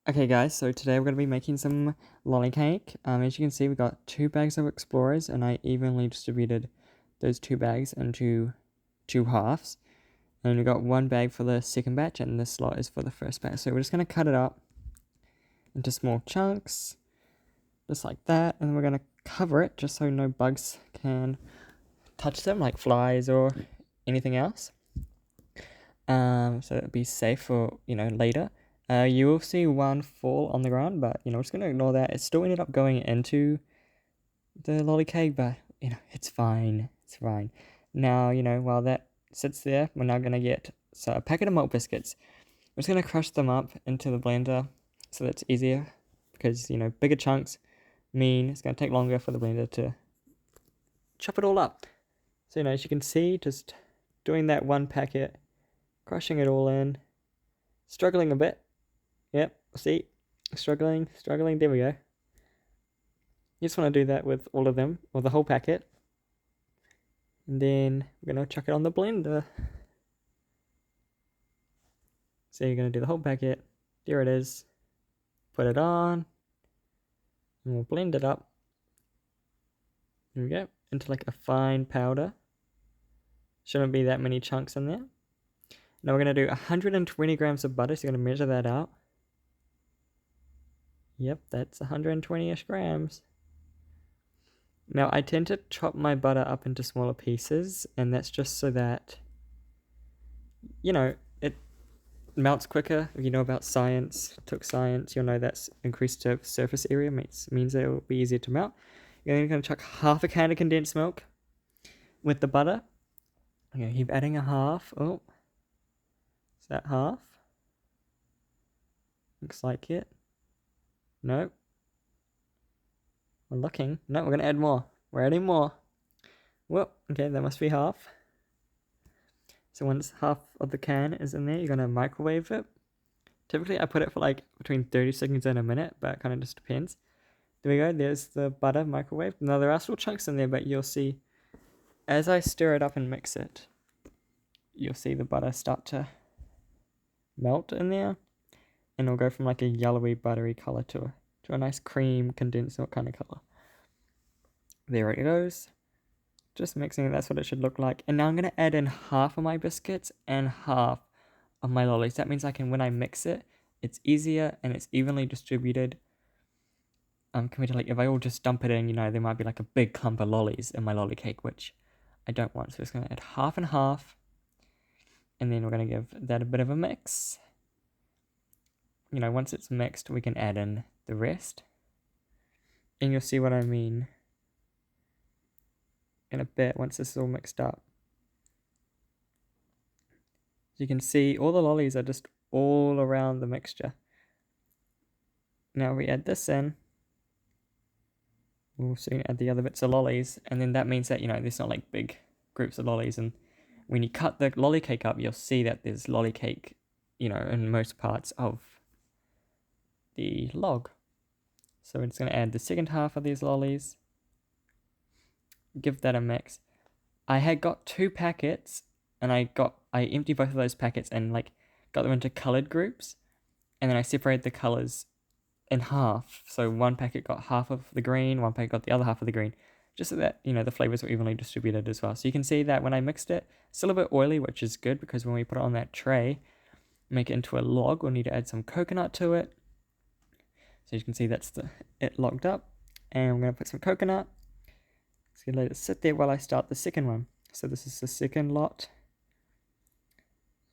Okay guys, so today we're going to be making some lollycake. As you can see, we got 2 bags of Explorers and I evenly distributed those 2 bags into 2 halves. And we got 1 bag for the second batch and this lot is for the first batch. So we're just going to cut it up into small chunks, just like that. And then we're going to cover it just so no bugs can touch them, like flies or anything else. So it'll be safe for, later. You will see one fall on the ground, but, we're just going to ignore that. It still ended up going into the lolly cake, but, it's fine. It's fine. Now, while that sits there, we're now going to get a packet of malt biscuits. We're just going to crush them up into the blender so that's easier because, bigger chunks mean it's going to take longer for the blender to chop it all up. So, as you can see, just doing that one packet, crushing it all in, struggling a bit. Yep, see, struggling, there we go. You just want to do that with all of them, or the whole packet. And then we're going to chuck it on the blender. So you're going to do the whole packet. There it is. Put it on. And we'll blend it up. There we go. Into like a fine powder. Shouldn't be that many chunks in there. Now we're going to do 120 grams of butter. So you're going to measure that out. Yep, that's 120-ish grams. Now, I tend to chop my butter up into smaller pieces, and that's just so that, it melts quicker. If you know about science, took science, you'll know that's increased surface area means it will be easier to melt. You're then going to chuck half a can of condensed milk with the butter. Okay, keep adding a half. Oh, is that half? Looks like it. No. We're looking. No, we're going to add more. We're adding more. Well, okay, that must be half. So once half of the can is in there, you're going to microwave it. Typically, I put it for like between 30 seconds and a minute, but it kind of just depends. There we go. There's the butter microwave. Now, there are still chunks in there, but you'll see as I stir it up and mix it, you'll see the butter start to melt in there. And it'll go from like a yellowy, buttery color to a nice cream condensed milk kind of color. There it goes. Just mixing it, that's what it should look like. And now I'm going to add in half of my biscuits and half of my lollies. That means when I mix it, it's easier and it's evenly distributed. Compared to like if I all just dump it in, there might be like a big clump of lollies in my lolly cake, which I don't want. So it's going to add half and half. And then we're going to give that a bit of a mix. Once it's mixed, we can add in the rest. And you'll see what I mean in a bit once this is all mixed up. As you can see, all the lollies are just all around the mixture. Now we add this in. We'll soon add the other bits of lollies, and then that means that, there's not like big groups of lollies, and when you cut the lolly cake up, you'll see that there's lolly cake, in most parts of the log. So we're just going to add the second half of these lollies. Give that a mix. I had got 2 packets, and I emptied both of those packets and got them into colored groups, and then I separated the colors in half. So one packet got half of the green, one packet got the other half of the green, just so that the flavors were evenly distributed as well. So you can see that when I mixed it, still a bit oily, which is good because when we put it on that tray, make it into a log, we'll need to add some coconut to it. So you can see that's it logged up, and I'm going to put some coconut. Just going to let it sit there while I start the second one. So this is the second lot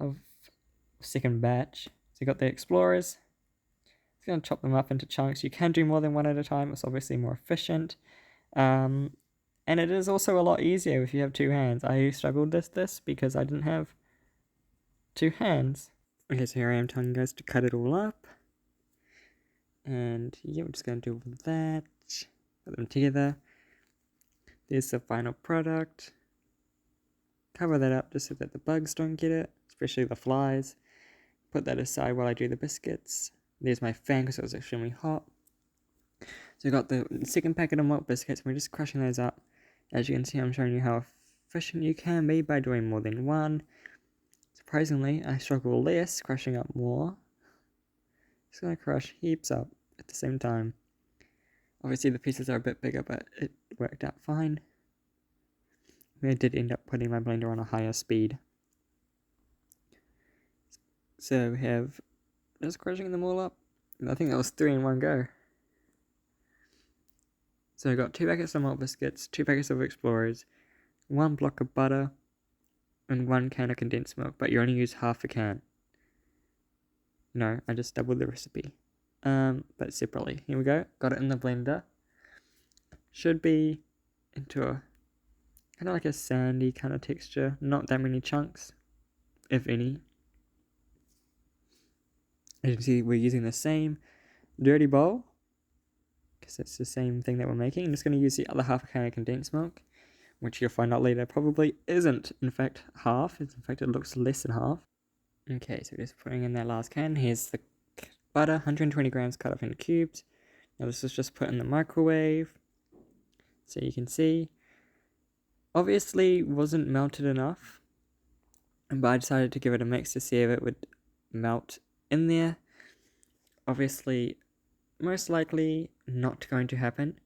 of second batch. So you got the Explorers. Just going to chop them up into chunks. You can do more than one at a time. It's obviously more efficient. And it is also a lot easier if you have 2 hands. I struggled with this because I didn't have 2 hands. Okay, so here I am telling you guys to cut it all up. And yeah, we're just going to do all that. Put them together. There's the final product. Cover that up just so that the bugs don't get it, especially the flies. Put that aside while I do the biscuits. There's my fan because it was extremely hot. So I got the second packet of malt biscuits and we're just crushing those up. As you can see, I'm showing you how efficient you can be by doing more than one. Surprisingly, I struggle less crushing up more. Just gonna crush heaps up at the same time. Obviously the pieces are a bit bigger, but it worked out fine. I did end up putting my blender on a higher speed. So we have just crushing them all up. I think that was 3 in one go. So I got 2 packets of malt biscuits, 2 packets of Explorers, 1 block of butter, and 1 can of condensed milk, but you only use half a can. No, I just doubled the recipe. But separately. Here we go. Got it in the blender. Should be into a kind of like a sandy kind of texture. Not that many chunks, if any. As you can see, we're using the same dirty bowl, because it's the same thing that we're making. I'm just going to use the other half a can of condensed milk, which you'll find out later probably isn't, in fact, half. In fact, it looks less than half. Okay, so just putting in that last can. Here's the butter, 120 grams cut up into cubes. Now this is just put in the microwave, so you can see. Obviously wasn't melted enough, but I decided to give it a mix to see if it would melt in there. Obviously, most likely not going to happen.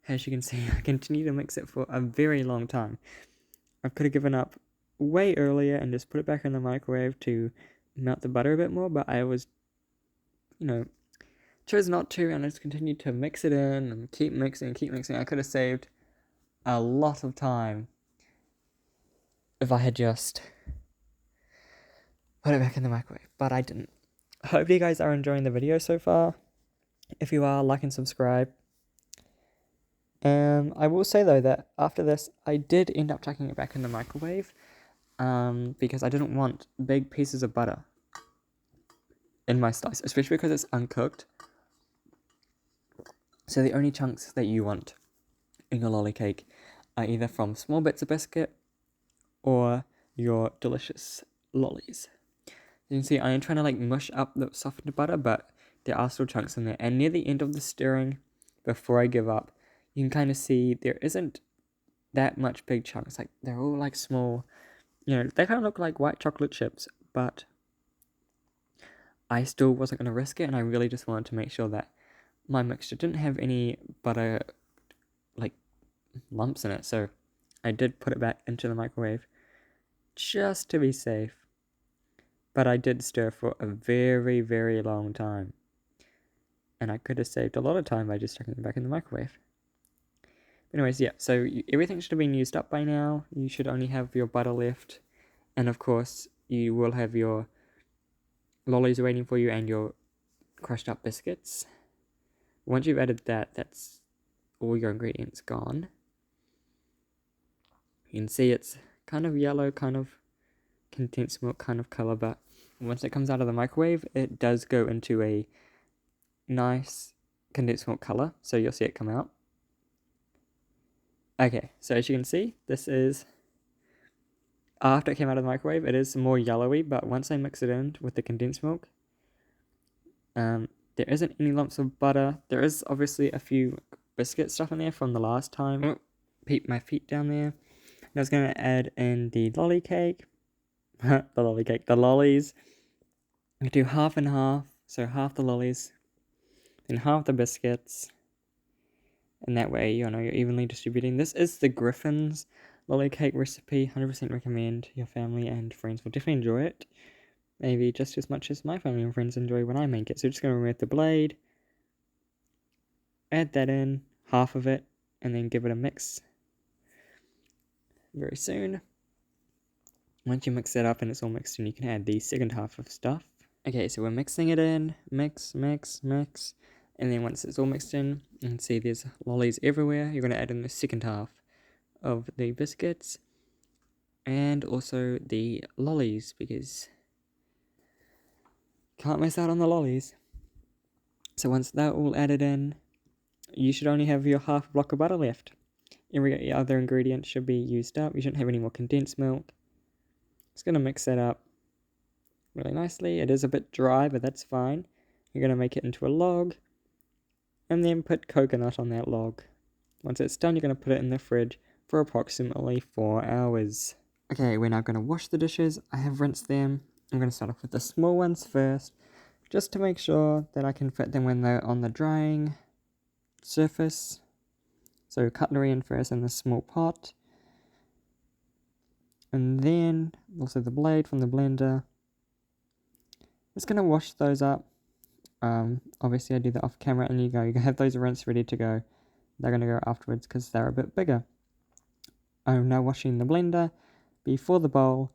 As you can see, I continue to mix it for a very long time. I could have given up way earlier and just put it back in the microwave to melt the butter a bit more, but I was, chose not to, and I just continued to mix it in and keep mixing. I could have saved a lot of time if I had just put it back in the microwave, but I didn't. Hope you guys are enjoying the video so far. If you are, like and subscribe. I will say though that after this, I did end up chucking it back in the microwave, because I didn't want big pieces of butter in my slice, especially because it's uncooked. So the only chunks that you want in your lolly cake are either from small bits of biscuit or your delicious lollies. You can see I am trying to mush up the softened butter, but there are still chunks in there. And near the end of the stirring, before I give up, you can kind of see there isn't that much big chunks. They're all small, they kind of look like white chocolate chips, but I still wasn't going to risk it, and I really just wanted to make sure that my mixture didn't have any butter lumps in it. So I did put it back into the microwave just to be safe. But I did stir for a very, very long time. And I could have saved a lot of time by just sticking it back in the microwave. But anyways, yeah, so everything should have been used up by now. You should only have your butter left. And of course, you will have your lollies waiting for you and your crushed up biscuits. Once you've added that, that's all your ingredients gone. You can see it's kind of yellow, kind of condensed milk kind of color, but once it comes out of the microwave, it does go into a nice condensed milk color, so you'll see it come out. Okay, so as you can see, this is after it came out of the microwave. It is more yellowy, but once I mix it in with the condensed milk, there isn't any lumps of butter. There is obviously a few biscuit stuff in there from the last time. Oh, peep my feet down there. I was going to add in the lolly cake. The lollies. I do half and half, so half the lollies, then half the biscuits, and that way, you're evenly distributing. This is the Griffins lolly cake recipe. 100% recommend. Your family and friends will definitely enjoy it. Maybe just as much as my family and friends enjoy when I make it. So just going to remove the blade, add that in, half of it, and then give it a mix very soon. Once you mix that up and it's all mixed in, you can add the second half of stuff. Okay, so we're mixing it in, mix, and then once it's all mixed in, you can see there's lollies everywhere. You're going to add in the second half of the biscuits, and also the lollies, because can't miss out on the lollies. So once they're all added in, you should only have your half block of butter left. Every other ingredient should be used up. You shouldn't have any more condensed milk. Just going to mix that up really nicely. It is a bit dry, but that's fine. You're going to make it into a log, and then put coconut on that log. Once it's done, you're going to put it in the fridge for approximately 4 hours. Okay, we're now going to wash the dishes. I have rinsed them. I'm going to start off with the small ones first. just to make sure that I can fit them when they're on the drying surface. So cutlery in first in the small pot. And then also the blade from the blender. Just going to wash those up. Obviously I do that off camera, and you can have those rinsed ready to go. They're going to go afterwards because they're a bit bigger. I'm now washing the blender before the bowl,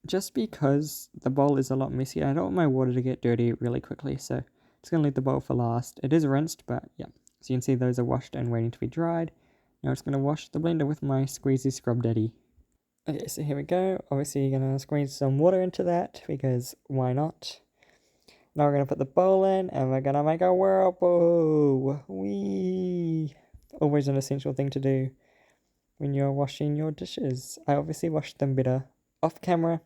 just because the bowl is a lot messier. I don't want my water to get dirty really quickly, so just going to leave the bowl for last. It is rinsed, but yeah. So you can see those are washed and waiting to be dried. Now it's going to wash the blender with my squeezy scrub daddy. Okay, so here we go. Obviously you're going to squeeze some water into that, because why not? Now we're going to put the bowl in, and we're going to make a whirlpool. Whee! Always an essential thing to do when you're washing your dishes. I obviously wash them better off camera.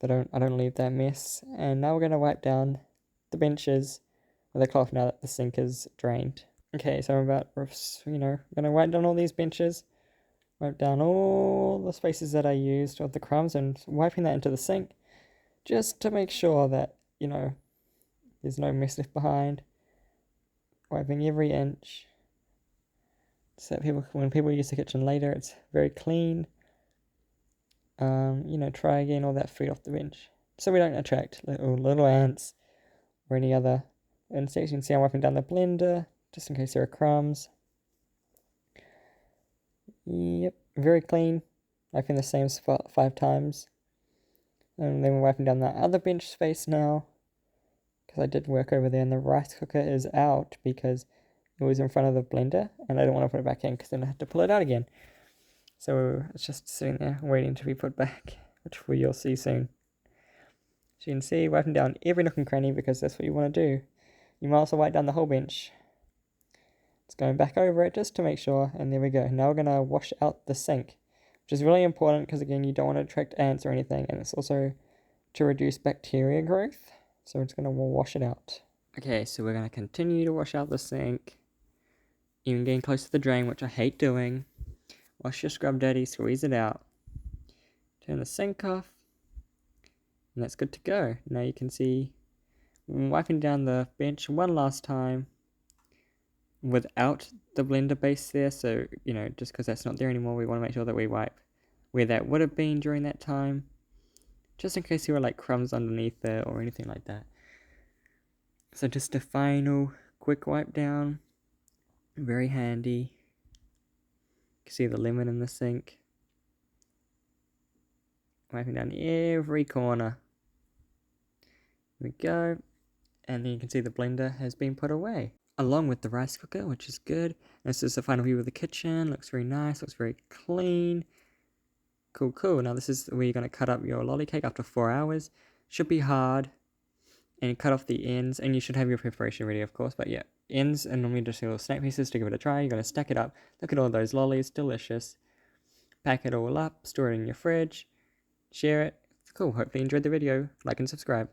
I don't leave that mess. And now we're going to wipe down the benches with a cloth now that the sink is drained. Okay, so I'm about, going to wipe down all these benches. Wipe down all the spaces that I used with the crumbs, and wiping that into the sink, just to make sure that, there's no mess left behind. Wiping every inch, so that when people use the kitchen later, it's very clean. Try again all that food off the bench, so we don't attract little ants or any other insects. You can see I'm wiping down the blender, just in case there are crumbs. Yep, very clean. Wiping the same spot 5 times. And then we're wiping down that other bench space now, because I did work over there, and the rice cooker is out because it was in front of the blender, and I don't want to put it back in because then I have to pull it out again. So it's just sitting there waiting to be put back, which you'll see soon. So you can see, wiping down every nook and cranny, because that's what you want to do. You might also wipe down the whole bench. It's going back over it just to make sure, and there we go. Now we're going to wash out the sink, which is really important because, again, you don't want to attract ants or anything, and it's also to reduce bacteria growth. So we're just going to wash it out. Okay, so we're going to continue to wash out the sink, even getting close to the drain, which I hate doing. Wash your scrub daddy, squeeze it out. Turn the sink off, and that's good to go. Now you can see wiping down the bench one last time without the blender base there. So, just because that's not there anymore, we want to make sure that we wipe where that would have been during that time, just in case there were like crumbs underneath there or anything like that. So just a final quick wipe down, very handy. You can see the lemon in the sink. Wiping down every corner. There we go. And then you can see the blender has been put away, along with the rice cooker, which is good. And this is the final view of the kitchen. Looks very nice, looks very clean. Cool. Now this is where you're going to cut up your lolly cake after 4 hours. Should be hard. And you cut off the ends, and you should have your preparation ready, of course. But yeah, ends, and normally just little snack pieces to give it a try. You're going to stack it up. Look at all those lollies, delicious. Pack it all up, store it in your fridge, share it. Cool, hopefully you enjoyed the video. Like and subscribe.